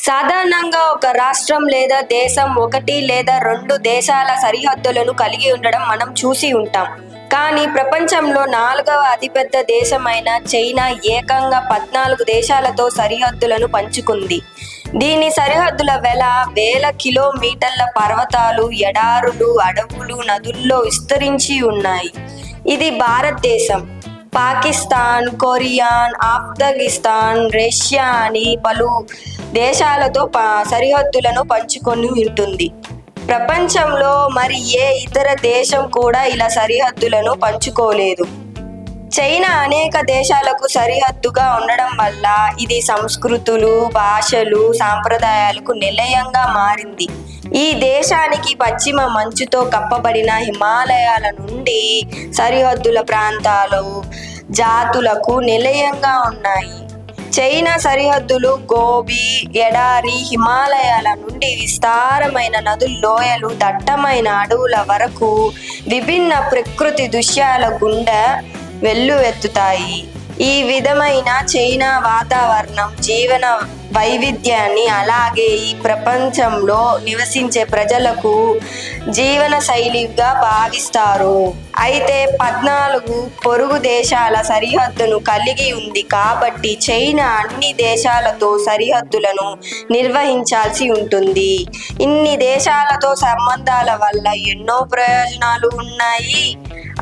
సాధారణంగా ఒక రాష్ట్రం లేదా దేశం ఒకటి లేదా రెండు దేశాల సరిహద్దులను కలిగి ఉండడం మనం చూసి ఉంటాం. కానీ ప్రపంచంలో నాలుగవ అతిపెద్ద దేశమైన చైనా ఏకంగా 14 దేశాలతో సరిహద్దులను పంచుకుంది. దీని సరిహద్దుల వేల కిలోమీటర్ల పర్వతాలు, ఎడారులు, అడవులు, నదుల్లో విస్తరించి ఉన్నాయి. ఇది భారతదేశం, పాకిస్తాన్, కొరియా, ఆఫ్ఘనిస్తాన్, రష్యా అని పలు దేశాలతో సరిహద్దులను పంచుకొని ఉంటుంది. ప్రపంచంలో మరి ఏ ఇతర దేశం కూడా ఇలా సరిహద్దులను పంచుకోలేదు. చైనా అనేక దేశాలకు సరిహద్దుగా ఉండడం వల్ల ఇది సంస్కృతులు, భాషలు, సాంప్రదాయాలకు నిలయంగా మారింది. ఈ దేశానికి పశ్చిమ మంచుతో కప్పబడిన హిమాలయాల నుండి సరిహద్దుల ప్రాంతాలు జాతులకు నిలయంగా ఉన్నాయి. చైనా సరిహద్దులు గోబీ ఎడారి, హిమాలయాల నుండి విస్తారమైన నదులు, లోయలు, దట్టమైన అడవుల వరకు విభిన్న ప్రకృతి దృశ్యాల గుండా వెల్లువెత్తుతాయి. ఈ విధమైన చైనా వాతావరణం జీవన వైవిధ్యాన్ని, అలాగే ఈ ప్రపంచంలో నివసించే ప్రజలకు జీవన శైలిగా భావిస్తారు. అయితే 14 పొరుగు దేశాల సరిహద్దును కలిగి ఉంది కాబట్టి చైనా అన్ని దేశాలతో సరిహద్దులను నిర్వహించాల్సి ఉంటుంది. ఇన్ని దేశాలతో సంబంధాల వల్ల ఎన్నో ప్రయోజనాలు ఉన్నాయి.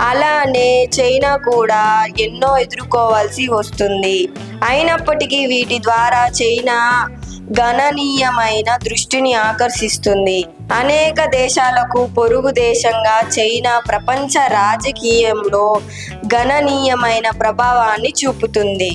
అలానే చైనా కూడా ఎన్నో ఎదుర్కోవాల్సి వస్తుంది. అయినప్పటికీ వీటి ద్వారా చైనా గణనీయమైన దృష్టిని ఆకర్షిస్తుంది. అనేక దేశాలకు పొరుగు దేశంగా చైనా ప్రపంచ రాజకీయంలో గణనీయమైన ప్రభావాన్ని చూపుతుంది.